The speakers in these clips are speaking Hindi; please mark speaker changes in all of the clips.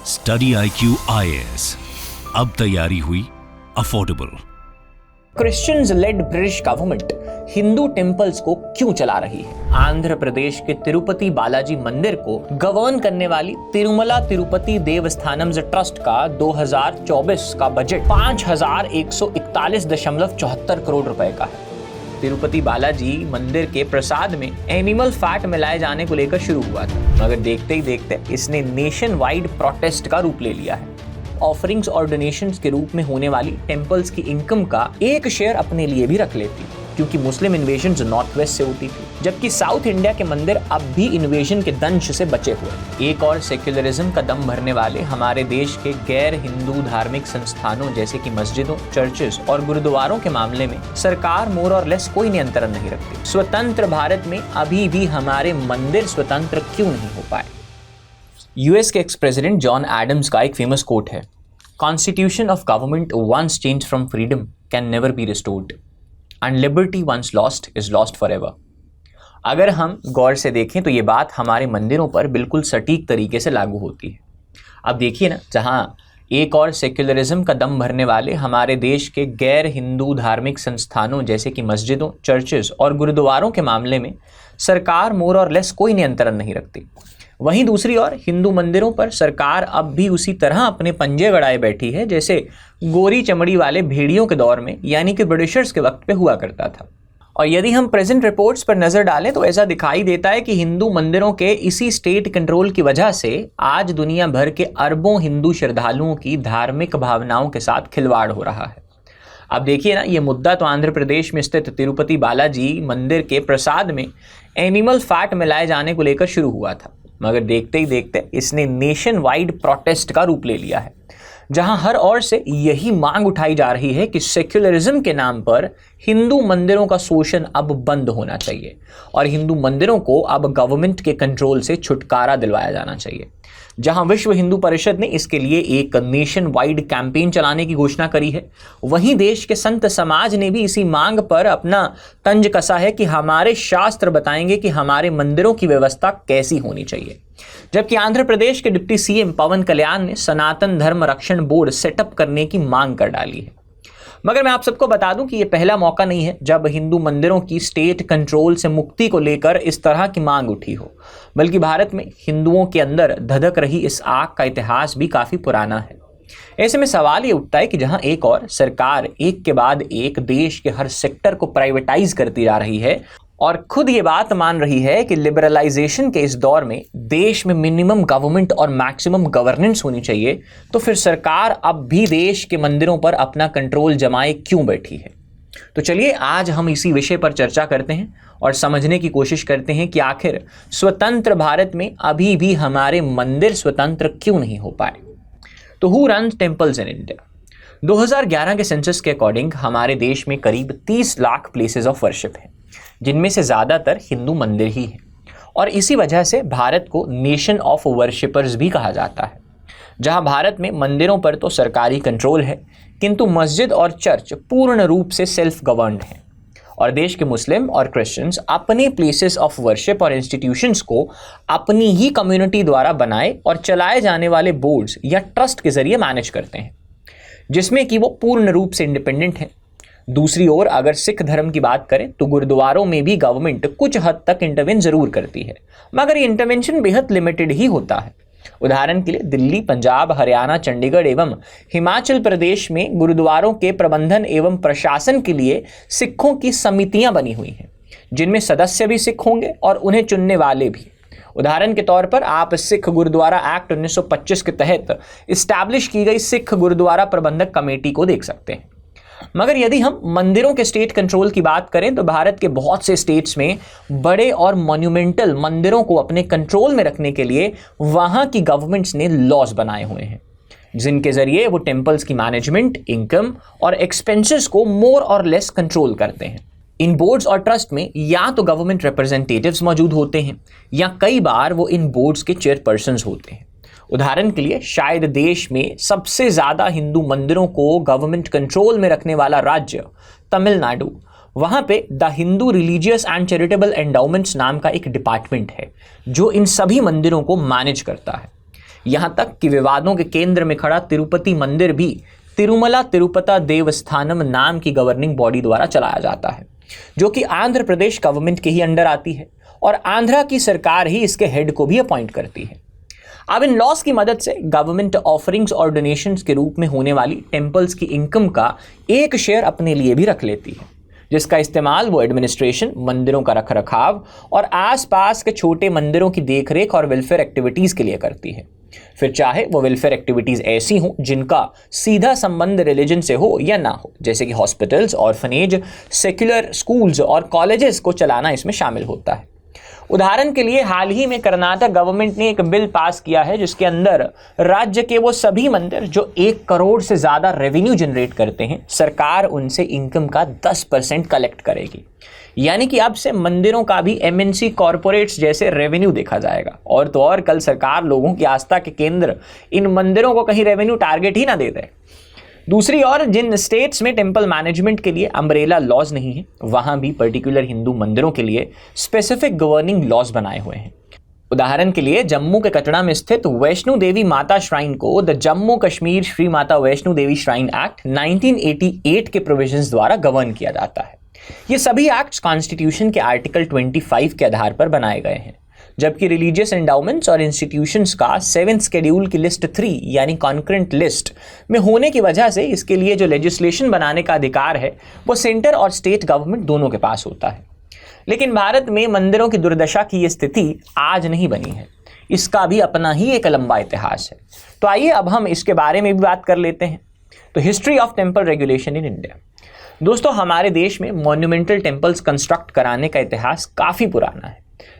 Speaker 1: स्टडी IQ IAS, अब तैयारी हुई affordable.
Speaker 2: Christians led British government Hindu temples को क्यों चला रही है? आंध्र प्रदेश के तिरुपति बालाजी मंदिर को गवर्न करने वाली तिरुमला तिरुपति देवस्थानम्स ट्रस्ट का 2024 का बजट 5141.74 करोड़ रुपए का है। तिरुपति बालाजी मंदिर के प्रसाद में एनिमल फैट मिलाए जाने को लेकर शुरू हुआ था, मगर देखते ही देखते इसने नेशन वाइड प्रोटेस्ट का रूप ले लिया है। ऑफरिंग्स और डोनेशंस के रूप में होने वाली टेम्पल्स की इनकम का एक शेयर अपने लिए भी रख लेती, क्योंकि मुस्लिम इन्वेजन नॉर्थ वेस्ट से होती थी, जबकि साउथ इंडिया के मंदिर अब भी इन्वेजन के दंश से बचे हुए। एक और सेक्युलरिज्म का दम भरने वाले हमारे देश के गैर हिंदू धार्मिक संस्थानों जैसे कि मस्जिदों, चर्चेस और गुरुद्वारों के मामले में सरकार मोर और लेस कोई नियंत्रण नहीं रखती। स्वतंत्र भारत में अभी भी हमारे मंदिर स्वतंत्र क्यों नहीं हो पाए? यूएस के एक्स प्रेसिडेंट जॉन एडम्स का एक फेमस कोट है, Constitution of government once changed from freedom can never be restored and liberty once lost is lost forever। अगर हम गौर से देखें तो ये बात हमारे मंदिरों पर बिल्कुल सटीक तरीके से लागू होती है। अब देखिए ना, जहाँ एक और सेक्युलरिज्म का दम भरने वाले हमारे देश के गैर हिंदू धार्मिक संस्थानों जैसे कि मस्जिदों, चर्चेस और गुरुद्वारों के मामले में सरकार मोर और लेस कोई नियंत्रण नहीं रखती, वहीं दूसरी ओर हिंदू मंदिरों पर सरकार अब भी उसी तरह अपने पंजे गड़ाए बैठी है जैसे गोरी चमड़ी वाले भेड़ियों के दौर में, यानी कि ब्रिटिशर्स के वक्त पे हुआ करता था। और यदि हम प्रेजेंट रिपोर्ट्स पर नजर डालें तो ऐसा दिखाई देता है कि हिंदू मंदिरों के इसी स्टेट कंट्रोल की वजह से आज दुनिया भर के अरबों हिंदू श्रद्धालुओं की धार्मिक भावनाओं के साथ खिलवाड़ हो रहा है। अब देखिए ना, ये मुद्दा तो आंध्र प्रदेश में स्थित तिरुपति बालाजी मंदिर के प्रसाद में एनिमल फैट मिलाए जाने को लेकर शुरू हुआ था, मगर देखते ही देखते इसने नेशन वाइड प्रोटेस्ट का रूप ले लिया है, जहां हर ओर से यही मांग उठाई जा रही है कि सेक्युलरिज्म के नाम पर हिंदू मंदिरों का शोषण अब बंद होना चाहिए और हिंदू मंदिरों को अब गवर्नमेंट के कंट्रोल से छुटकारा दिलवाया जाना चाहिए। जहां विश्व हिंदू परिषद ने इसके लिए एक नेशन वाइड कैंपेन चलाने की घोषणा करी है, वहीं देश के संत समाज ने भी इसी मांग पर अपना तंज कसा है कि हमारे शास्त्र बताएंगे कि हमारे मंदिरों की व्यवस्था कैसी होनी चाहिए। जबकि आंध्र प्रदेश के डिप्टी सीएम पवन कल्याण ने सनातन धर्म रक्षण बोर्ड सेटअप करने की मांग कर डाली है। मगर मैं आप सबको बता दूं कि यह पहला मौका नहीं है जब हिंदू मंदिरों की स्टेट कंट्रोल से मुक्ति को लेकर इस तरह की मांग उठी हो, बल्कि भारत में हिंदुओं के अंदर धधक रही इस आग का इतिहास भी काफी पुराना है। ऐसे में सवाल ये उठता है कि जहां एक और सरकार एक के बाद एक देश के हर सेक्टर को प्राइवेटाइज करती जा रही है और खुद ये बात मान रही है कि लिबरलाइजेशन के इस दौर में देश में मिनिमम गवर्नमेंट और मैक्सिमम गवर्नेंस होनी चाहिए, तो फिर सरकार अब भी देश के मंदिरों पर अपना कंट्रोल जमाए क्यों बैठी है? तो चलिए आज हम इसी विषय पर चर्चा करते हैं और समझने की कोशिश करते हैं कि आखिर स्वतंत्र भारत में अभी भी हमारे मंदिर स्वतंत्र क्यों नहीं हो पाए। तो who runs temples in India? 2011 के सेंसस के अकॉर्डिंग हमारे देश में करीब 30 लाख प्लेसेस ऑफ वर्शिप हैं, जिनमें से ज़्यादातर हिंदू मंदिर ही हैं, और इसी वजह से भारत को नेशन ऑफ वर्शिपर्स भी कहा जाता है। जहां भारत में मंदिरों पर तो सरकारी कंट्रोल है, किंतु मस्जिद और चर्च पूर्ण रूप से सेल्फ गवर्न्ड हैं, और देश के मुस्लिम और क्रिश्चियंस अपने प्लेसेस ऑफ वर्शिप और इंस्टीट्यूशंस को अपनी ही कम्युनिटी द्वारा बनाए और चलाए जाने वाले बोर्ड्स या ट्रस्ट के जरिए मैनेज करते हैं, जिसमें कि वो पूर्ण रूप से इंडिपेंडेंट हैं। दूसरी ओर अगर सिख धर्म की बात करें तो गुरुद्वारों में भी गवर्नमेंट कुछ हद तक इंटरवेन जरूर करती है, मगर ये इंटरवेंशन बेहद लिमिटेड ही होता है। उदाहरण के लिए दिल्ली, पंजाब, हरियाणा, चंडीगढ़ एवं हिमाचल प्रदेश में गुरुद्वारों के प्रबंधन एवं प्रशासन के लिए सिखों की समितियां बनी हुई हैं, जिनमें सदस्य भी सिख होंगे और उन्हें चुनने वाले भी। उदाहरण के तौर पर आप सिख गुरुद्वारा एक्ट 1925 के तहत इस्टेब्लिश की गई सिख गुरुद्वारा प्रबंधक कमेटी को देख सकते हैं। मगर यदि हम मंदिरों के स्टेट कंट्रोल की बात करें तो भारत के बहुत से स्टेट्स में बड़े और मॉन्यूमेंटल मंदिरों को अपने कंट्रोल में रखने के लिए वहां की गवर्नमेंट्स ने लॉज बनाए हुए हैं, जिनके जरिए वो टेम्पल्स की मैनेजमेंट, इनकम और एक्सपेंसेस को मोर और लेस कंट्रोल करते हैं। इन बोर्ड्स और ट्रस्ट में या तो गवर्नमेंट रिप्रेजेंटेटिव्स मौजूद होते हैं या कई बार वो इन बोर्ड्स के चेयरपर्सन्स होते हैं। उदाहरण के लिए शायद देश में सबसे ज्यादा हिंदू मंदिरों को गवर्नमेंट कंट्रोल में रखने वाला राज्य तमिलनाडु, वहां पे the Hindu religious and charitable endowments नाम का एक डिपार्टमेंट है जो इन सभी मंदिरों को मैनेज करता है। यहाँ तक कि विवादों के केंद्र में खड़ा तिरुपति मंदिर भी तिरुमला तिरुपति देवस्थानम नाम की गवर्निंग बॉडी द्वारा चलाया जाता है, जो कि आंध्र प्रदेश गवर्नमेंट के ही अंडर आती है और आंध्रा की सरकार ही इसके हेड को भी अपॉइंट करती है। अब इन लॉस की मदद से गवर्नमेंट ऑफरिंग्स और डोनेशंस के रूप में होने वाली टेम्पल्स की इनकम का एक शेयर अपने लिए भी रख लेती है, जिसका इस्तेमाल वो एडमिनिस्ट्रेशन, मंदिरों का रखरखाव और आसपास के छोटे मंदिरों की देखरेख और वेलफेयर एक्टिविटीज के लिए करती है। फिर चाहे वो वेलफेयर एक्टिविटीज ऐसी हों जिनका सीधा संबंध रिलीजन से हो या ना हो, जैसे कि हॉस्पिटल्स, ऑर्फनेज, सेक्युलर स्कूल्स और कॉलेजेस को चलाना इसमें शामिल होता है। उदाहरण के लिए हाल ही में कर्नाटक गवर्नमेंट ने एक बिल पास किया है जिसके अंदर राज्य के वो सभी मंदिर जो 1 करोड़ से ज़्यादा रेवेन्यू जनरेट करते हैं, सरकार उनसे इनकम का 10% कलेक्ट करेगी। यानी कि अब से मंदिरों का भी MNC कॉरपोरेट्स जैसे रेवेन्यू देखा जाएगा। और तो और कल सरकार लोगों की आस्था के केंद्र इन मंदिरों को कहीं रेवेन्यू टारगेट ही ना दे दे। दूसरी ओर जिन स्टेट्स में टेम्पल मैनेजमेंट के लिए अम्ब्रेला लॉज नहीं है, वहां भी पर्टिकुलर हिंदू मंदिरों के लिए स्पेसिफिक गवर्निंग लॉज बनाए हुए हैं। उदाहरण के लिए जम्मू के कटड़ा में स्थित वैष्णो देवी माता श्राइन को the Jammu Kashmir Shri Mata Vaishno Devi shrine act 1988 के प्रोविजंस द्वारा गवर्न किया जाता है। ये सभी एक्ट्स कॉन्स्टिट्यूशन के आर्टिकल 25 के आधार पर बनाए गए हैं, जबकि रिलीजियस एंडाउमेंट्स और इंस्टीट्यूशंस का 7th शेड्यूल की लिस्ट 3 यानी कॉन्करेंट लिस्ट में होने की वजह से इसके लिए जो लेजिस्लेशन बनाने का अधिकार है वो सेंटर और स्टेट गवर्नमेंट दोनों के पास होता है। लेकिन भारत में मंदिरों की दुर्दशा की ये स्थिति आज नहीं बनी है, इसका भी अपना ही एक लंबा इतिहास है। तो आइए अब हम इसके बारे में भी बात कर लेते हैं। तो history of temple regulation in India. दोस्तों, हमारे देश में मॉन्यूमेंटल टेम्पल्स कंस्ट्रक्ट कराने का इतिहास काफ़ी पुराना है,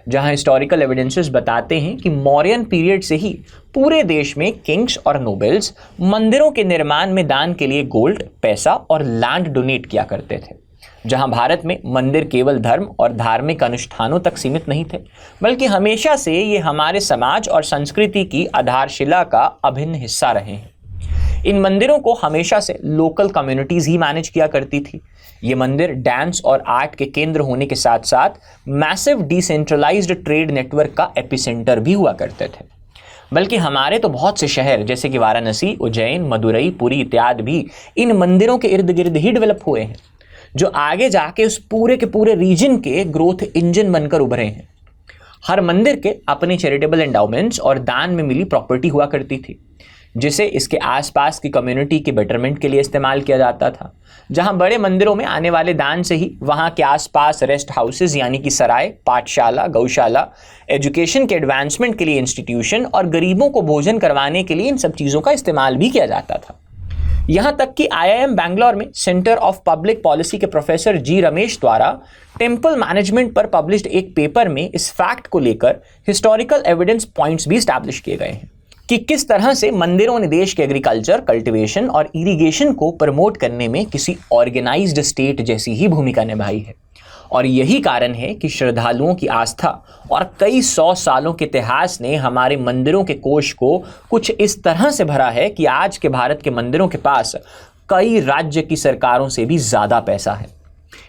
Speaker 2: जहां हिस्टोरिकल एविडेंसेस बताते हैं कि मौर्यन पीरियड से ही पूरे देश में किंग्स और नोबल्स मंदिरों के निर्माण में दान के लिए गोल्ड, पैसा और लैंड डोनेट किया करते थे। जहां भारत में मंदिर केवल धर्म और धार्मिक अनुष्ठानों तक सीमित नहीं थे, बल्कि हमेशा से ये हमारे समाज और संस्कृति की आधारशिला का अभिन्न हिस्सा रहे हैं। इन मंदिरों को हमेशा से लोकल कम्युनिटीज ही मैनेज किया करती थी। ये मंदिर डांस और आर्ट के केंद्र होने के साथ साथ मैसिव डिसेंट्रलाइज्ड ट्रेड नेटवर्क का एपिसेंटर भी हुआ करते थे। बल्कि हमारे तो बहुत से शहर जैसे कि वाराणसी, उज्जैन, मदुरई, पुरी इत्यादि भी इन मंदिरों के इर्द गिर्द ही डेवलप हुए हैं, जो आगे जाके उस पूरे के पूरे रीजन के ग्रोथ इंजन बनकर उभरे हैं। हर मंदिर के अपने चैरिटेबल एंडाउमेंट्स और दान में मिली प्रॉपर्टी हुआ करती थी, जिसे इसके आसपास की कम्युनिटी के बेटरमेंट के लिए इस्तेमाल किया जाता था। जहां बड़े मंदिरों में आने वाले दान से ही वहां के आसपास रेस्ट हाउसेज यानी कि सराय, पाठशाला, गौशाला, एजुकेशन के एडवांसमेंट के लिए इंस्टीट्यूशन और गरीबों को भोजन करवाने के लिए इन सब चीज़ों का इस्तेमाल भी किया जाता था। यहाँ तक कि IIM बैंगलोर में सेंटर ऑफ पब्लिक पॉलिसी के प्रोफेसर G रमेश द्वारा टेम्पल मैनेजमेंट पर पब्लिश्ड एक पेपर में इस फैक्ट को लेकर हिस्टोरिकल एविडेंस पॉइंट्स भी स्टैब्लिश किए गए हैं कि किस तरह से मंदिरों ने देश के एग्रीकल्चर, कल्टीवेशन और इरिगेशन को प्रमोट करने में किसी ऑर्गेनाइज्ड स्टेट जैसी ही भूमिका निभाई है। और यही कारण है कि श्रद्धालुओं की आस्था और कई 100 सालों के इतिहास ने हमारे मंदिरों के कोष को कुछ इस तरह से भरा है कि आज के भारत के मंदिरों के पास कई राज्य की सरकारों से भी ज़्यादा पैसा है।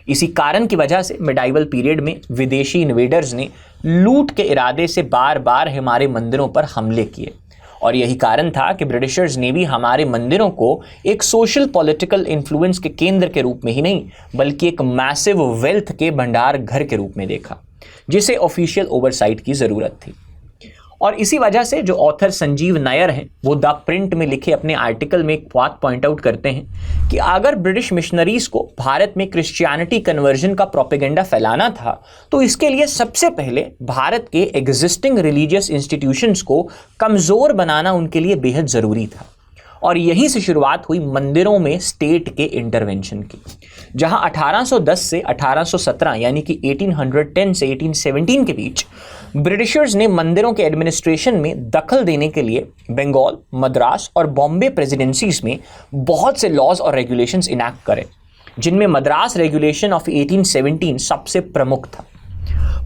Speaker 2: इसी कारण की वजह से मिडाइवल पीरियड में विदेशी इन्वेडर्स ने लूट के इरादे से बार बार हमारे मंदिरों पर हमले किए, और यही कारण था कि ब्रिटिशर्स ने भी हमारे मंदिरों को एक सोशल पॉलिटिकल इन्फ्लुएंस के केंद्र के रूप में ही नहीं, बल्कि एक मैसिव वेल्थ के भंडार घर के रूप में देखा, जिसे ऑफिशियल ओवरसाइट की ज़रूरत थी। और इसी वजह से जो ऑथर संजीव नायर हैं, वो द प्रिंट में लिखे अपने आर्टिकल में एक बात पॉइंट आउट करते हैं कि अगर ब्रिटिश मिशनरीज को भारत में क्रिश्चियनिटी कन्वर्जन का प्रोपेगेंडा फैलाना था, तो इसके लिए सबसे पहले भारत के एग्जिस्टिंग रिलीजियस इंस्टीट्यूशंस को कमज़ोर बनाना उनके लिए बेहद ज़रूरी था। और यहीं से शुरुआत हुई मंदिरों में स्टेट के इंटरवेंशन की, जहां 1810 से 1817 यानी कि 1810 से 1817 के बीच ब्रिटिशर्स ने मंदिरों के एडमिनिस्ट्रेशन में दखल देने के लिए बंगाल, मद्रास और बॉम्बे प्रेसिडेंसीज में बहुत से लॉज और रेगुलेशंस इनैक्ट करे, जिनमें मद्रास रेगुलेशन ऑफ 1817 सबसे प्रमुख था।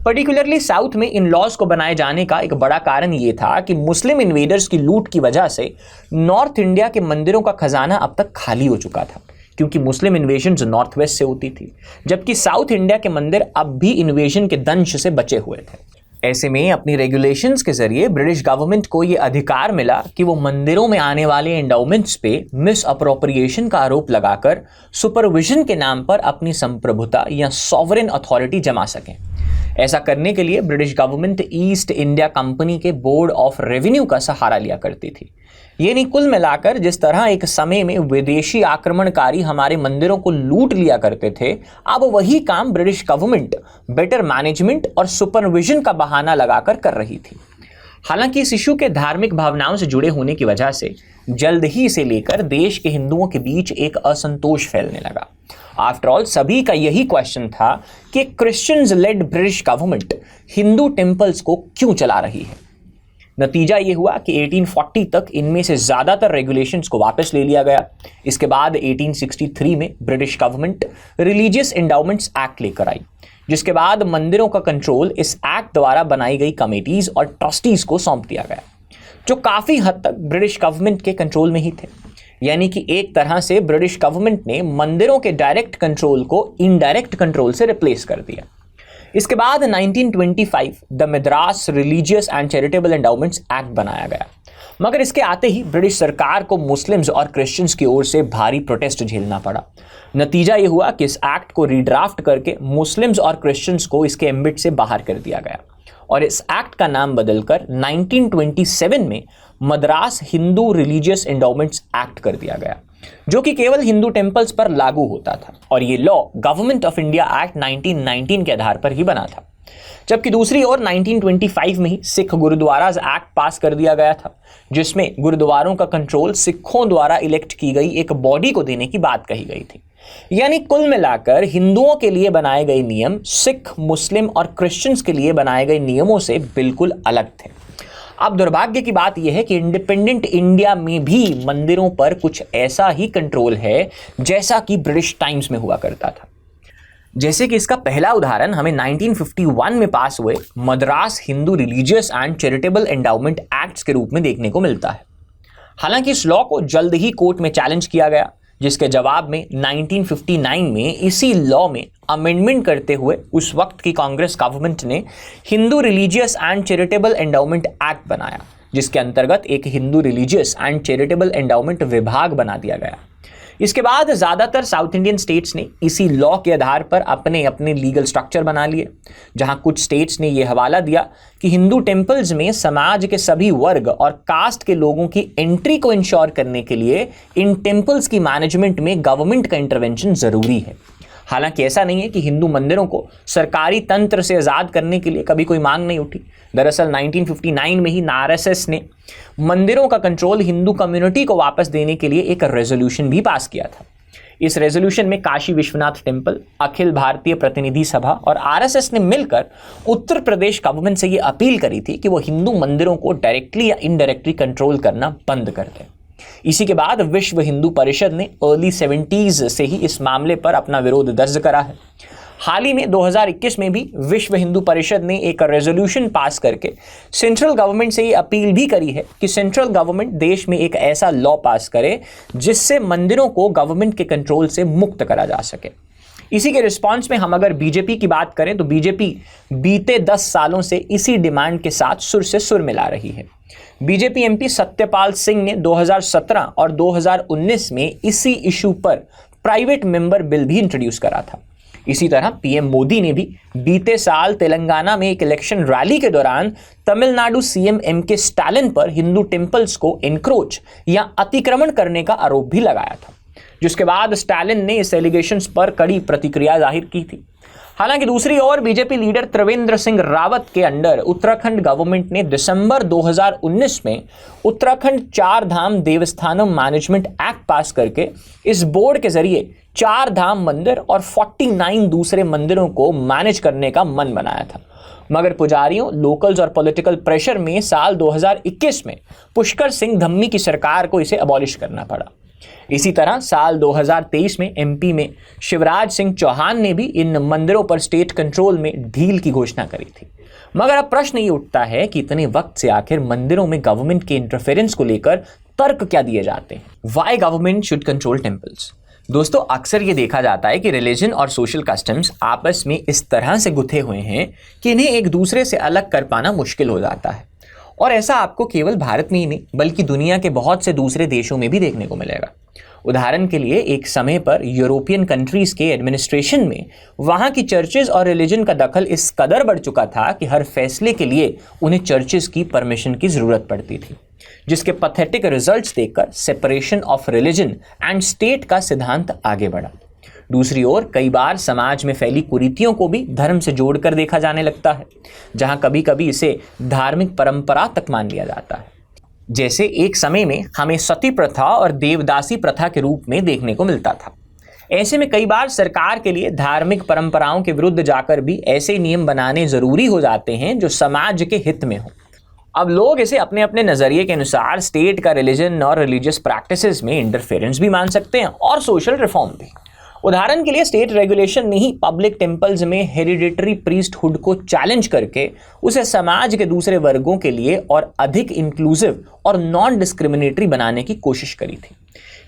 Speaker 2: पर्टिकुलरली साउथ में इन लॉज को बनाए जाने का एक बड़ा कारण ये था कि मुस्लिम इन्वेडर्स की लूट की वजह से नॉर्थ इंडिया के मंदिरों का खजाना अब तक खाली हो चुका था, क्योंकि मुस्लिम इन्वेजन्स नॉर्थ वेस्ट से होती थी, जबकि साउथ इंडिया के मंदिर अब भी इन्वेजन के दंश से बचे हुए थे। ऐसे में अपनी रेगुलेशंस के जरिए ब्रिटिश गवर्नमेंट को ये अधिकार मिला कि वो मंदिरों में आने वाले एंडाउमेंट्स पे मिस अप्रोप्रिएशन का आरोप लगाकर सुपरविजन के नाम पर अपनी संप्रभुता या सॉवरेन अथॉरिटी जमा सकें। ऐसा करने के लिए British government east India company के बोर्ड ऑफ रेवेन्यू का सहारा लिया करती थी। ये नहीं, कुल मिलाकर जिस तरह एक समय में विदेशी आक्रमणकारी हमारे मंदिरों को लूट लिया करते थे, अब वही काम ब्रिटिश गवर्नमेंट बेटर मैनेजमेंट और सुपरविजन का बहाना लगाकर कर रही थी। हालांकि इस इशू के धार्मिक भावनाओं से जुड़े होने की वजह से जल्द ही इसे लेकर देश के हिंदुओं के बीच एक असंतोष फैलने लगा। आफ्टर ऑल सभी का यही क्वेश्चन था कि Christians led British government Hindu temples को क्यों चला रही है। नतीजा ये हुआ कि 1840 तक इनमें से ज़्यादातर रेगुलेशंस को वापस ले लिया गया। इसके बाद 1863 में British government religious endowments act लेकर आई, जिसके बाद मंदिरों का कंट्रोल इस एक्ट द्वारा बनाई गई कमेटीज और ट्रस्टीज को सौंप दिया गया, जो काफ़ी हद तक ब्रिटिश गवर्नमेंट के कंट्रोल में ही थे। यानी कि एक तरह से ब्रिटिश गवर्नमेंट ने मंदिरों के डायरेक्ट कंट्रोल को इनडायरेक्ट कंट्रोल से रिप्लेस कर दिया। इसके बाद 1925 the Madras religious and charitable endowments act बनाया गया, मगर इसके आते ही ब्रिटिश सरकार को मुस्लिम्स और क्रिश्चियंस की ओर से भारी प्रोटेस्ट झेलना पड़ा। नतीजा ये हुआ कि इस एक्ट को रीड्राफ्ट करके मुस्लिम्स और क्रिश्चियंस को इसके एम्बिट से बाहर कर दिया गया और इस एक्ट का नाम बदलकर 1927 में Madras Hindu religious endowments act कर दिया गया, जो कि केवल हिंदू टेम्पल्स पर लागू होता था। और ये law government of India act 1919 के आधार पर ही बना था। जबकि दूसरी ओर 1925 में ही सिख गुरुद्वाराज एक्ट पास कर दिया गया था, जिसमें गुरुद्वारों का कंट्रोल सिखों द्वारा इलेक्ट की गई एक बॉडी को देने की बात कही गई थी। यानी कुल मिलाकर हिंदुओं के लिए बनाए गए नियम सिख, मुस्लिम और क्रिश्चियंस के लिए बनाए गए नियमों से बिल्कुल अलग थे। अब दुर्भाग्य की बात यह है कि इंडिपेंडेंट इंडिया में भी मंदिरों पर कुछ ऐसा ही कंट्रोल है जैसा कि ब्रिटिश टाइम्स में हुआ करता था। जैसे कि इसका पहला उदाहरण हमें 1951 में पास हुए Madras Hindu religious and charitable endowment acts के रूप में देखने को मिलता है। हालांकि इस लॉ को जल्द ही कोर्ट में चैलेंज किया गया, जिसके जवाब में 1959 में इसी लॉ में अमेंडमेंट करते हुए उस वक्त की कांग्रेस गवर्नमेंट ने Hindu religious and charitable endowment act बनाया, जिसके अंतर्गत एक Hindu religious and charitable endowment विभाग बना दिया गया। इसके बाद ज़्यादातर साउथ इंडियन स्टेट्स ने इसी लॉ के आधार पर अपने अपने लीगल स्ट्रक्चर बना लिए, जहां कुछ स्टेट्स ने यह हवाला दिया कि हिंदू टेम्पल्स में समाज के सभी वर्ग और कास्ट के लोगों की एंट्री को इंश्योर करने के लिए इन टेम्पल्स की मैनेजमेंट में गवर्नमेंट का इंटरवेंशन ज़रूरी है। हालांकि ऐसा नहीं है कि हिंदू मंदिरों को सरकारी तंत्र से आज़ाद करने के लिए कभी कोई मांग नहीं उठी। दरअसल 1959 में ही आरएसएस ने मंदिरों का कंट्रोल हिंदू कम्युनिटी को वापस देने के लिए एक रेजोल्यूशन भी पास किया था। इस रेजोल्यूशन में काशी विश्वनाथ टेम्पल, अखिल भारतीय प्रतिनिधि सभा और आरएसएस ने मिलकर उत्तर प्रदेश गवर्नमेंट से ये अपील करी थी कि वो हिंदू मंदिरों को डायरेक्टली या इनडायरेक्टली कंट्रोल करना बंद कर दें। इसी के बाद विश्व हिंदू परिषद ने अर्ली 70s से ही इस मामले पर अपना विरोध दर्ज करा है। हाल ही में 2021 में भी विश्व हिंदू परिषद ने एक रेजोल्यूशन पास करके सेंट्रल गवर्नमेंट से ये अपील भी करी है कि सेंट्रल गवर्नमेंट देश में एक ऐसा लॉ पास करे जिससे मंदिरों को गवर्नमेंट के कंट्रोल से मुक्त करा जा सके। इसी के रिस्पांस में हम अगर बीजेपी की बात करें तो बीजेपी बीते 10 सालों से इसी डिमांड के साथ सुर से सुर मिला रही है। बीजेपी एमपी सत्यपाल सिंह ने 2017 और 2019 में इसी इशू पर प्राइवेट मेंबर बिल भी इंट्रोड्यूस करा था। इसी तरह पीएम मोदी ने भी बीते साल तेलंगाना में एक इलेक्शन रैली के दौरान तमिलनाडु सीएम एमके स्टालिन पर हिंदू टेम्पल्स को एनक्रोच या अतिक्रमण करने का आरोप भी लगाया था, जिसके बाद स्टालिन ने इस एलिगेशंस पर कड़ी प्रतिक्रिया जाहिर की थी। हालांकि दूसरी ओर बीजेपी लीडर त्रिवेंद्र सिंह रावत के अंडर उत्तराखंड गवर्नमेंट ने दिसंबर 2019 में उत्तराखंड 4 धाम देवस्थानम मैनेजमेंट एक्ट पास करके इस बोर्ड के जरिए 4 धाम मंदिर और 49 दूसरे मंदिरों को मैनेज करने का मन बनाया था। मगर पुजारियों, लोकल्स और पॉलिटिकल प्रेशर में साल 2021 में पुष्कर सिंह धम्मी की सरकार को इसे अबॉलिश करना पड़ा। इसी तरह साल 2023 में एमपी में शिवराज सिंह चौहान ने भी इन मंदिरों पर स्टेट कंट्रोल में ढील की घोषणा करी थी। मगर अब प्रश्न ये उठता है कि इतने वक्त से आखिर मंदिरों में गवर्नमेंट के इंटरफेरेंस को लेकर तर्क क्या दिए जाते हैं। Why government should control temples? दोस्तों, अक्सर ये देखा जाता है कि रिलीजन और सोशल कस्टम्स आपस में इस तरह से गुथे हुए हैं कि इन्हें एक दूसरे से अलग कर पाना मुश्किल हो जाता है। और ऐसा आपको केवल भारत में ही नहीं बल्कि दुनिया के बहुत से दूसरे देशों में भी देखने को मिलेगा। उदाहरण के लिए एक समय पर यूरोपियन कंट्रीज के एडमिनिस्ट्रेशन में वहाँ की चर्चेज और रिलीजन का दखल इस कदर बढ़ चुका था कि हर फैसले के लिए उन्हें चर्चेज की परमिशन की ज़रूरत पड़ती थी, जिसके पैथेटिक रिजल्ट्स देखकर separation of religion and state का सिद्धांत आगे बढ़ा। दूसरी ओर कई बार समाज में फैली कुरीतियों को भी धर्म से जोड़कर देखा जाने लगता है, जहां कभी कभी इसे धार्मिक परंपरा तक मान लिया जाता है। जैसे एक समय में हमें सती प्रथा और देवदासी प्रथा के रूप में देखने को मिलता था। ऐसे में कई बार सरकार के लिए धार्मिक परंपराओं के विरुद्ध जाकर भी ऐसे नियम बनाने जरूरी हो जाते हैं जो समाज के हित में हो। अब लोग इसे अपने अपने नजरिए के अनुसार स्टेट का रिलीजन और रिलीजियस प्रैक्टिसेस में इंटरफेरेंस भी मान सकते हैं और सोशल रिफॉर्म भी। उदाहरण के लिए स्टेट रेगुलेशन ने ही पब्लिक टेम्पल्स में हेरिडिटरी प्रीस्टहुड को चैलेंज करके उसे समाज के दूसरे वर्गों के लिए और अधिक इंक्लूसिव और नॉन डिस्क्रिमिनेटरी बनाने की कोशिश करी थी।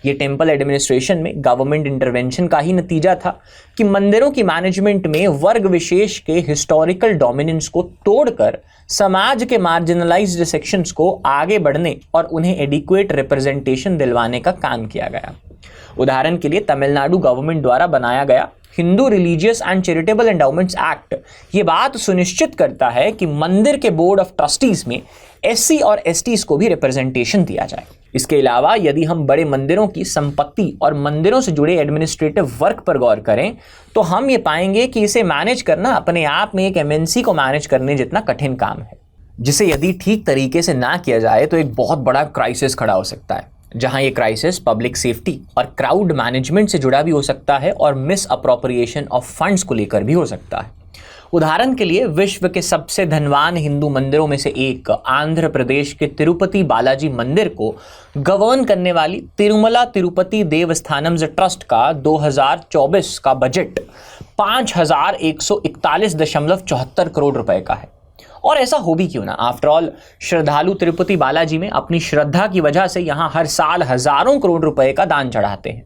Speaker 2: ये टेम्पल एडमिनिस्ट्रेशन में गवर्नमेंट इंटरवेंशन का ही नतीजा था कि मंदिरों की मैनेजमेंट में वर्ग विशेष के हिस्टोरिकल डोमिनेंस को तोड़कर समाज के मार्जिनलाइज्ड सेक्शंस को आगे बढ़ने और उन्हें एडिक्वेट रिप्रेजेंटेशन दिलवाने का काम किया गया। उदाहरण के लिए तमिलनाडु गवर्नमेंट द्वारा बनाया गया Hindu religious and charitable endowments act ये बात सुनिश्चित करता है कि मंदिर के बोर्ड ऑफ ट्रस्टीज में एससी और एसटीज को भी रिप्रेजेंटेशन दिया जाए। इसके अलावा यदि हम बड़े मंदिरों की संपत्ति और मंदिरों से जुड़े एडमिनिस्ट्रेटिव वर्क पर गौर करें तो हम ये पाएंगे कि इसे मैनेज करना अपने आप में एक एमएनसी को मैनेज करने जितना कठिन काम है, जिसे यदि ठीक तरीके से ना किया जाए तो एक बहुत बड़ा क्राइसिस खड़ा हो सकता है, जहां ये क्राइसिस पब्लिक सेफ्टी और क्राउड मैनेजमेंट से जुड़ा भी हो सकता है और मिस अप्रोप्रिएशन ऑफ फंड्स को लेकर भी हो सकता है। उदाहरण के लिए विश्व के सबसे धनवान हिंदू मंदिरों में से एक आंध्र प्रदेश के तिरुपति बालाजी मंदिर को गवर्न करने वाली तिरुमला तिरुपति देवस्थानम्स ट्रस्ट का 2024 का बजट 5,141.74 करोड़ रुपए का है। और ऐसा हो भी क्यों ना, आफ्टर ऑल श्रद्धालु तिरुपति बालाजी में अपनी श्रद्धा की वजह से यहाँ हर साल हजारों करोड़ रुपए का दान चढ़ाते हैं।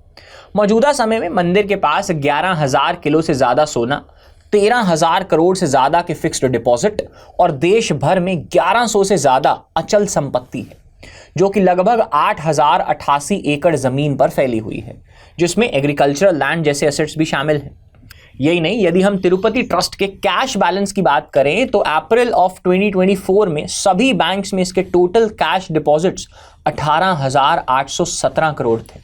Speaker 2: मौजूदा समय में मंदिर के पास 11,000 किलो से ज्यादा सोना, 13,000 करोड़ से ज्यादा के फिक्स्ड डिपॉजिट और देश भर में 1100 से ज्यादा अचल संपत्ति है, जो कि लगभग 8,088 एकड़ जमीन पर फैली हुई है, जिसमें एग्रीकल्चरल लैंड जैसे एसेट्स भी शामिल हैं। यही नहीं, यदि हम तिरुपति ट्रस्ट के कैश बैलेंस की बात करें तो अप्रैल ऑफ 2024 में सभी बैंक्स में इसके टोटल कैश डिपॉजिट्स 18,817 करोड़ थे।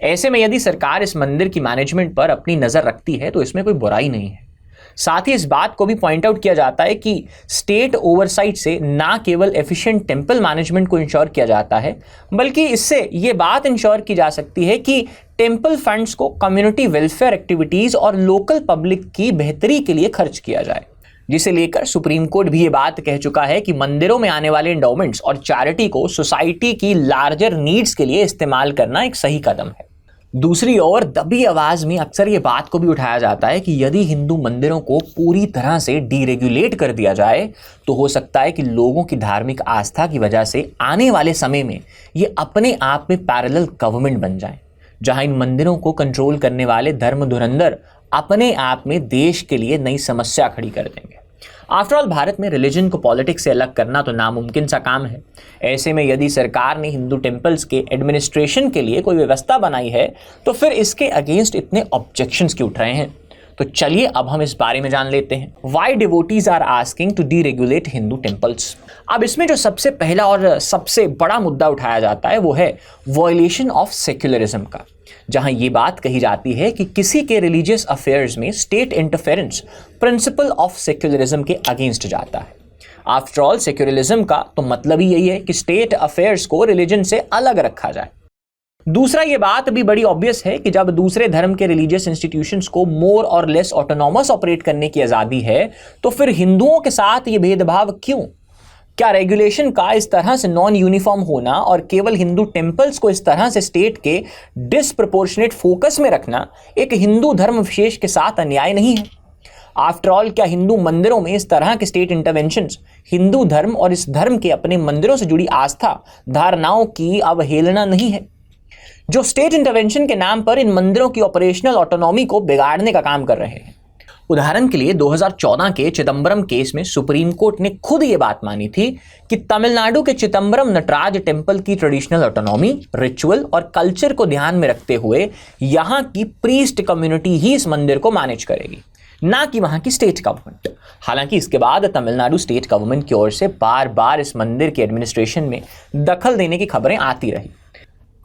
Speaker 2: ऐसे में यदि सरकार इस मंदिर की मैनेजमेंट पर अपनी नजर रखती है तो इसमें कोई बुराई नहीं है। साथ ही इस बात को भी पॉइंट आउट किया जाता है कि स्टेट ओवरसाइट से ना केवल एफिशिएंट टेंपल मैनेजमेंट को इंश्योर किया जाता है, बल्कि इससे ये बात इंश्योर की जा सकती है कि टेंपल फंड्स को कम्युनिटी वेलफेयर एक्टिविटीज और लोकल पब्लिक की बेहतरी के लिए खर्च किया जाए, जिसे लेकर सुप्रीम कोर्ट भी ये बात कह चुका है कि मंदिरों में आने वाले एंडाउमेंट्स और चैरिटी को सोसाइटी की लार्जर नीड्स के लिए इस्तेमाल करना एक सही कदम है। दूसरी ओर दबी आवाज में अक्सर ये बात को भी उठाया जाता है कि यदि हिंदू मंदिरों को पूरी तरह से डीरेगुलेट कर दिया जाए तो हो सकता है कि लोगों की धार्मिक आस्था की वजह से आने वाले समय में ये अपने आप में पैरेलल गवर्नमेंट बन जाए, जहां इन मंदिरों को कंट्रोल करने वाले धर्म धुरंधर अपने आप में देश के लिए नई समस्या खड़ी कर देंगे। आफ्टर ऑल भारत में रिलीजन को पॉलिटिक्स से अलग करना तो नामुमकिन सा काम है। ऐसे में यदि सरकार ने हिंदू टेम्पल्स के एडमिनिस्ट्रेशन के लिए कोई व्यवस्था बनाई है तो फिर इसके अगेंस्ट इतने ऑब्जेक्शंस क्यों उठ रहे हैं? तो चलिए अब हम इस बारे में जान लेते हैं। Why devotees are asking to deregulate Hindu temples. अब इसमें जो सबसे पहला और सबसे बड़ा मुद्दा उठाया जाता है वो है वॉयलेशन ऑफ सेक्युलरिज्म का, जहां ये बात कही जाती है कि किसी के रिलीजियस अफेयर्स में state interference principle of secularism के अगेंस्ट जाता है। आफ्टर ऑल सेक्युलरिज्म का तो मतलब ही यही है कि स्टेट अफेयर्स को रिलीजन से अलग रखा जाए। दूसरा, ये बात भी बड़ी ऑब्वियस है कि जब दूसरे धर्म के रिलीजियस इंस्टीट्यूशंस को मोर और लेस ऑटोनॉमस ऑपरेट करने की आज़ादी है तो फिर हिंदुओं के साथ ये भेदभाव क्यों? क्या रेगुलेशन का इस तरह से नॉन यूनिफॉर्म होना और केवल हिंदू टेम्पल्स को इस तरह से स्टेट के डिसप्रपोर्शनेट फोकस में रखना एक हिंदू धर्म विशेष के साथ अन्याय नहीं है? आफ्टर ऑल, क्या हिंदू मंदिरों में इस तरह के स्टेट इंटरवेंशंस हिंदू धर्म और इस धर्म के अपने मंदिरों से जुड़ी आस्था धारणाओं की अवहेलना नहीं है? जो स्टेट इंटरवेंशन के नाम पर इन मंदिरों की ऑपरेशनल ऑटोनॉमी को बिगाड़ने का काम कर रहे हैं। उदाहरण के लिए 2014 के चिदंबरम केस में सुप्रीम कोर्ट ने खुद ये बात मानी थी कि तमिलनाडु के चिदंबरम नटराज टेम्पल की ट्रेडिशनल ऑटोनॉमी, रिचुअल और कल्चर को ध्यान में रखते हुए यहां की प्रीस्ट कम्युनिटी ही इस मंदिर को मैनेज करेगी, ना कि वहां की स्टेट गवर्नमेंट। हालांकि इसके बाद तमिलनाडु स्टेट गवर्नमेंट की ओर से बार बार इस मंदिर के एडमिनिस्ट्रेशन में दखल देने की खबरें आती रही।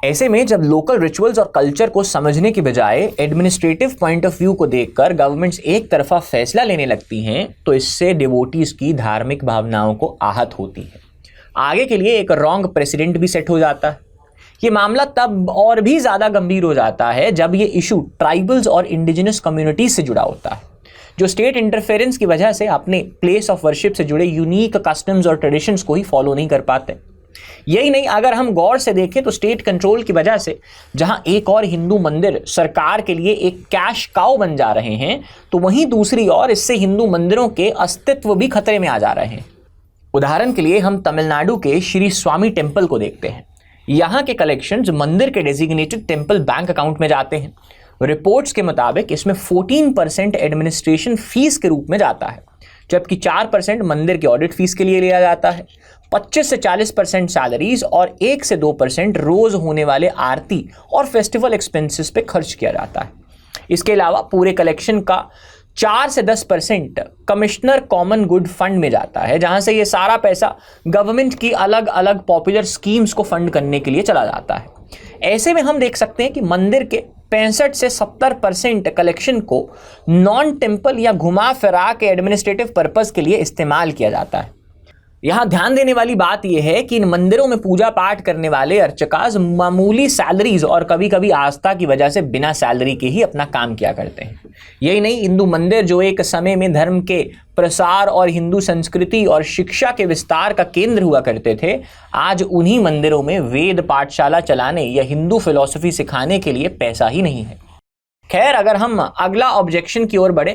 Speaker 2: ऐसे में जब लोकल रिचुअल्स और कल्चर को समझने की बजाय एडमिनिस्ट्रेटिव पॉइंट ऑफ व्यू को देखकर गवर्नमेंट्स एक तरफा फैसला लेने लगती हैं, तो इससे डिवोटीज की धार्मिक भावनाओं को आहत होती है। आगे के लिए एक रॉन्ग प्रेसिडेंट भी सेट हो जाता है। ये मामला तब और भी ज्यादा गंभीर हो जाता है जब ये इशू ट्राइबल्स और इंडिजिनस कम्युनिटीज से जुड़ा होता है, जो स्टेट इंटरफेरेंस की वजह से अपने प्लेस ऑफ वर्शिप से जुड़े यूनिक कस्टम्स और ट्रेडिशंस को ही फॉलो नहीं कर पाते। यही नहीं, अगर हम गौर से देखें तो स्टेट कंट्रोल की वजह से जहां एक और हिंदू मंदिर सरकार के लिए एक कैश काउ बन जा रहे हैं, तो वहीं दूसरी ओर इससे हिंदू मंदिरों के अस्तित्व भी खतरे में आ जा रहे हैं। उदाहरण के लिए हम तमिलनाडु के श्री स्वामी टेम्पल को देखते हैं। यहां के कलेक्शंस मंदिर के डेजिग्नेटेड टेम्पल बैंक अकाउंट में जाते हैं। रिपोर्ट्स के मुताबिक इसमें 14% एडमिनिस्ट्रेशन फीस के रूप में जाता है, जबकि 4% मंदिर के ऑडिट फीस के लिए लिया जाता है। 25 से 40% सैलरीज और 1 से 2% रोज होने वाले आरती और फेस्टिवल एक्सपेंसेस पे खर्च किया जाता है। इसके अलावा पूरे कलेक्शन का 4 से 10% कमिश्नर कॉमन गुड फंड में जाता है, जहां से ये सारा पैसा गवर्नमेंट की अलग अलग पॉपुलर स्कीम्स को फंड करने के लिए चला जाता है। ऐसे में हम देख सकते हैं कि मंदिर के 65 से 70% कलेक्शन को नॉन टेम्पल या घुमा फिरा के एडमिनिस्ट्रेटिव पर्पस के लिए इस्तेमाल किया जाता है। यहाँ ध्यान देने वाली बात यह है कि इन मंदिरों में पूजा पाठ करने वाले अर्चकास मामूली सैलरीज और कभी कभी आस्था की वजह से बिना सैलरी के ही अपना काम किया करते हैं। यही नहीं, हिंदू मंदिर जो एक समय में धर्म के प्रसार और हिंदू संस्कृति और शिक्षा के विस्तार का केंद्र हुआ करते थे, आज उन्हीं मंदिरों में वेद पाठशाला चलाने या हिंदू फिलॉसफी सिखाने के लिए पैसा ही नहीं है। खैर, अगर हम अगला ऑब्जेक्शन की ओर बढ़े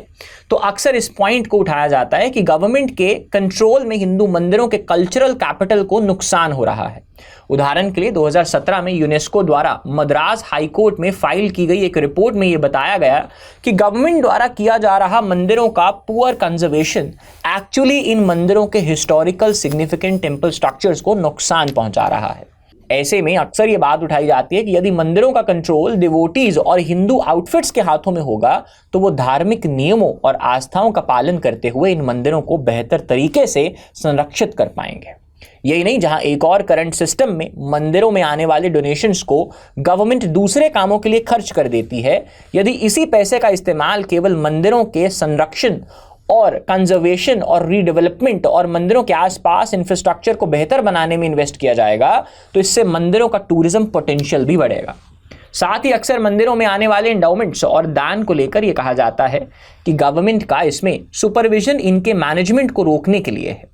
Speaker 2: तो अक्सर इस पॉइंट को उठाया जाता है कि गवर्नमेंट के कंट्रोल में हिंदू मंदिरों के कल्चरल कैपिटल को नुकसान हो रहा है। उदाहरण के लिए 2017 में यूनेस्को द्वारा मद्रास हाई कोर्ट में फाइल की गई एक रिपोर्ट में यह बताया गया कि गवर्नमेंट द्वारा किया जा रहा मंदिरों का पुअर कंजर्वेशन एक्चुअली इन मंदिरों के हिस्टोरिकल सिग्निफिकेंट टेम्पल स्ट्रक्चर्स को नुकसान पहुंचा रहा है। ऐसे में अक्सर ये बात उठाई जाती है कि यदि मंदिरों का कंट्रोल डिवोटीज और हिंदू आउटफिट्स के हाथों में होगा तो वो धार्मिक नियमों और आस्थाओं का पालन करते हुए इन मंदिरों को बेहतर तरीके से संरक्षित कर पाएंगे। यही नहीं, जहां एक और करंट सिस्टम में मंदिरों में आने वाले डोनेशंस को गवर्नमेंट दूसरे कामों के लिए खर्च कर देती है, यदि इसी पैसे का इस्तेमाल केवल मंदिरों के संरक्षण और कंजर्वेशन और रीडेवलपमेंट और मंदिरों के आसपास इंफ्रास्ट्रक्चर को बेहतर बनाने में इन्वेस्ट किया जाएगा, तो इससे मंदिरों का टूरिज्म पोटेंशियल भी बढ़ेगा। साथ ही अक्सर मंदिरों में आने वाले एंडाउमेंट्स और दान को लेकर यह कहा जाता है कि गवर्नमेंट का इसमें सुपरविजन इनके मैनेजमेंट को रोकने के लिए है,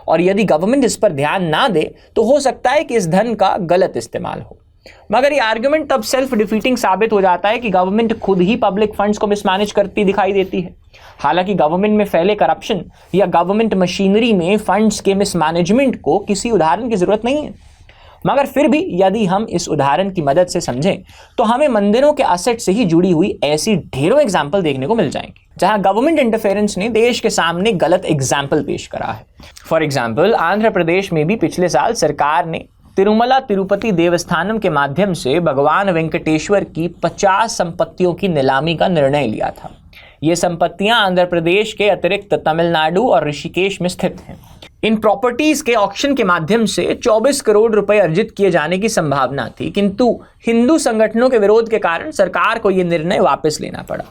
Speaker 2: और यदि गवर्नमेंट इस पर ध्यान ना दे तो हो सकता है कि इस धन का गलत इस्तेमाल हो। मगर ये आर्गुमेंट तब सेल्फ डिफीटिंग साबित हो जाता है कि गवर्नमेंट खुद ही पब्लिक फंड्स को मिसमैनेज करती दिखाई देती है। हालांकि गवर्नमेंट में फैले करप्शन या गवर्नमेंट मशीनरी में फंड्स के मिसमैनेजमेंट को किसी उदाहरण की जरूरत नहीं है, मगर फिर भी यदि हम इस उदाहरण की मदद से समझें तो हमें मंदिरों के असेट से ही जुड़ी हुई ऐसी ढेरों एग्जाम्पल देखने को मिल जाएंगे जहां गवर्नमेंट इंटरफेरेंस ने देश के सामने गलत एग्जाम्पल पेश करा है। फॉर एग्जाम्पल, आंध्र प्रदेश में भी पिछले साल सरकार ने तिरुमला तिरुपति देवस्थानम के माध्यम से भगवान वेंकटेश्वर की 50 संपत्तियों की नीलामी का निर्णय लिया था। ये संपत्तियां आंध्र प्रदेश के अतिरिक्त तमिलनाडु और ऋषिकेश में स्थित हैं। इन प्रॉपर्टीज के ऑक्शन के माध्यम से 24 करोड़ रुपए अर्जित किए जाने की संभावना थी, किंतु हिंदू संगठनों के विरोध के कारण सरकार को यह निर्णय वापस लेना पड़ा।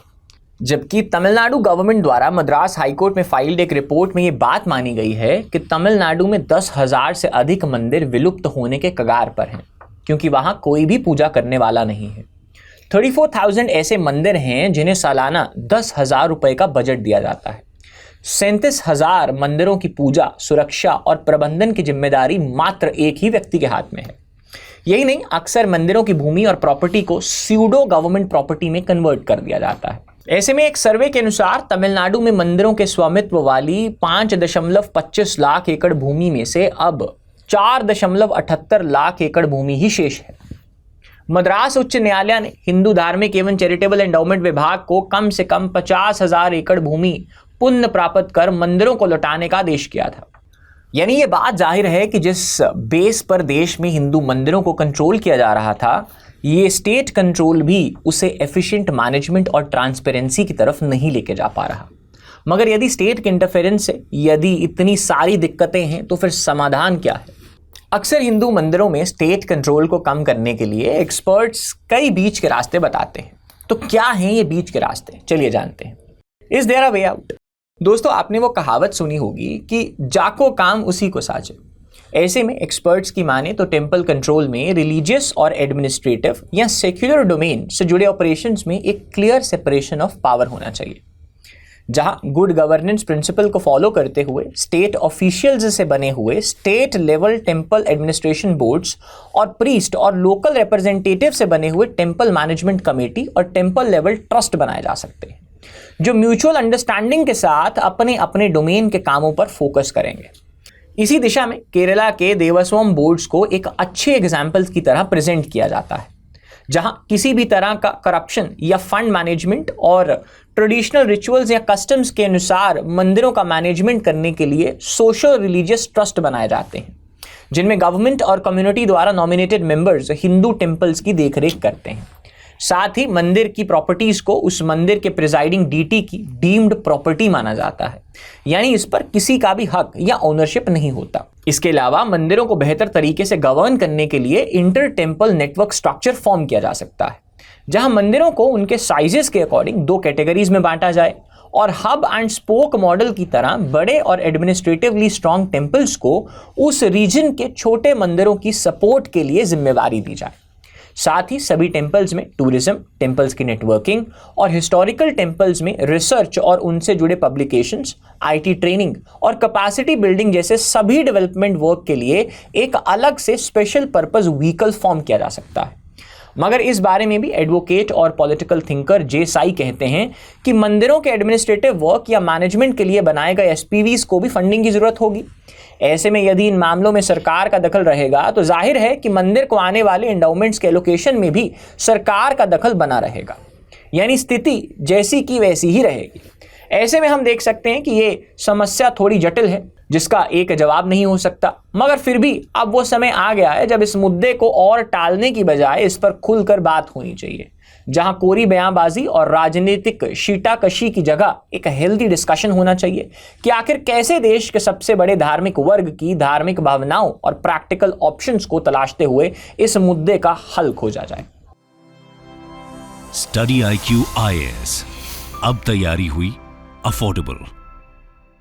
Speaker 2: जबकि तमिलनाडु गवर्नमेंट द्वारा मद्रास हाईकोर्ट में फाइल्ड एक रिपोर्ट में यह बात मानी गई है कि तमिलनाडु में 10,000 से अधिक मंदिर विलुप्त होने के कगार पर हैं, क्योंकि वहां कोई भी पूजा करने वाला नहीं है। 34,000 ऐसे मंदिर हैं जिन्हें सालाना 10,000 रुपए का बजट दिया जाता है। 37,000 मंदिरों की पूजा, सुरक्षा और प्रबंधन की जिम्मेदारी मात्र एक ही व्यक्ति के हाथ में है। यही नहीं, अक्सर मंदिरों की भूमि और प्रॉपर्टी को स्यूडो गवर्नमेंट प्रॉपर्टी में कन्वर्ट कर दिया जाता है। ऐसे में एक सर्वे के अनुसार तमिलनाडु में मंदिरों के स्वामित्व वाली 5.25 लाख एकड़ भूमि में से अब 4.78 लाख एकड़ भूमि ही शेष है। मद्रास उच्च न्यायालय ने हिंदू धार्मिक एवं चैरिटेबल एंडाउमेंट विभाग को कम से कम 50,000 एकड़ भूमि पुण्य प्राप्त कर मंदिरों को लौटाने का आदेश किया था। यानी ये बात जाहिर है कि जिस बेस पर देश में हिंदू मंदिरों को कंट्रोल किया जा रहा था, ये स्टेट कंट्रोल भी उसे एफिशिएंट मैनेजमेंट और ट्रांसपेरेंसी की तरफ नहीं लेके जा पा रहा। मगर यदि स्टेट के इंटरफेरेंस से यदि इतनी सारी दिक्कतें हैं तो फिर समाधान क्या है? अक्सर हिंदू मंदिरों में स्टेट कंट्रोल को कम करने के लिए एक्सपर्ट्स कई बीच के रास्ते बताते हैं। तो क्या हैं ये बीच के रास्ते? चलिए जानते हैं। Is there a way out? दोस्तों, आपने वो कहावत सुनी होगी कि जाको काम उसी को साजे। ऐसे में एक्सपर्ट्स की माने तो टेम्पल कंट्रोल में रिलीजियस और एडमिनिस्ट्रेटिव या सेक्युलर डोमेन से जुड़े ऑपरेशंस में एक क्लियर सेपरेशन ऑफ पावर होना चाहिए, जहां गुड गवर्नेंस प्रिंसिपल को फॉलो करते हुए स्टेट ऑफिशियल्स से बने हुए state level temple administration boards और प्रीस्ट और लोकल रिप्रेजेंटेटिव से बने हुए टेम्पल मैनेजमेंट कमेटी और टेम्पल लेवल ट्रस्ट बनाए जा सकते हैं, जो म्यूचुअल अंडरस्टैंडिंग के साथ अपने अपने डोमेन के कामों पर फोकस करेंगे। इसी दिशा में केरला के देवस्थानम बोर्ड्स को एक अच्छे एग्जाम्पल की तरह प्रेजेंट किया जाता है, जहां किसी भी तरह का करप्शन या फंड मैनेजमेंट और ट्रेडिशनल रिचुअल्स या कस्टम्स के अनुसार मंदिरों का मैनेजमेंट करने के लिए सोशल रिलीजियस ट्रस्ट बनाए जाते हैं, जिनमें गवर्नमेंट और कम्युनिटी द्वारा नॉमिनेटेड मेंबर्स हिंदू टेम्पल्स की देखरेख करते हैं। साथ ही मंदिर की प्रॉपर्टीज को उस मंदिर के प्रिजाइडिंग डीटी की डीम्ड प्रॉपर्टी माना जाता है, यानी इस पर किसी का भी हक या ओनरशिप नहीं होता। इसके अलावा मंदिरों को बेहतर तरीके से गवर्न करने के लिए inter temple network structure form किया जा सकता है, जहां मंदिरों को उनके साइजेस के अकॉर्डिंग 2 कैटेगरीज में बांटा जाए और हब एंड स्पोक मॉडल की तरह बड़े और एडमिनिस्ट्रेटिवली स्ट्रॉन्ग टेम्पल्स को उस रीजन के छोटे मंदिरों की सपोर्ट के लिए जिम्मेवारी दी जाए। साथ ही सभी टेम्पल्स में टूरिज्म, टेम्पल्स की नेटवर्किंग और हिस्टोरिकल टेम्पल्स में रिसर्च और उनसे जुड़े पब्लिकेशंस, आईटी ट्रेनिंग और कैपेसिटी बिल्डिंग जैसे सभी डेवलपमेंट वर्क के लिए एक अलग से स्पेशल पर्पस व्हीकल फॉर्म किया जा सकता है। मगर इस बारे में भी एडवोकेट और पॉलिटिकल थिंकर जे साई कहते हैं कि मंदिरों के एडमिनिस्ट्रेटिव वर्क या मैनेजमेंट के लिए बनाए गए एसपीवीज को भी फंडिंग की जरूरत होगी। ऐसे में यदि इन मामलों में सरकार का दखल रहेगा तो जाहिर है कि मंदिर को आने वाले एंडाउमेंट्स के एलोकेशन में भी सरकार का दखल बना रहेगा, यानी स्थिति जैसी की वैसी ही रहेगी। ऐसे में हम देख सकते हैं कि ये समस्या थोड़ी जटिल है, जिसका एक जवाब नहीं हो सकता, मगर फिर भी अब वो समय आ गया है जब इस मुद्दे को और टालने की बजाय इस पर खुलकर बात होनी चाहिए, जहां कोरी बयानबाजी और राजनीतिक शीटाकशी की जगह एक हेल्दी डिस्कशन होना चाहिए कि आखिर कैसे देश के सबसे बड़े धार्मिक वर्ग की धार्मिक भावनाओं और प्रैक्टिकल ऑप्शंस को तलाशते हुए इस मुद्दे का हल खोजा जाए।
Speaker 1: स्टडी IQ IAS अब तैयारी हुई अफोर्डेबल।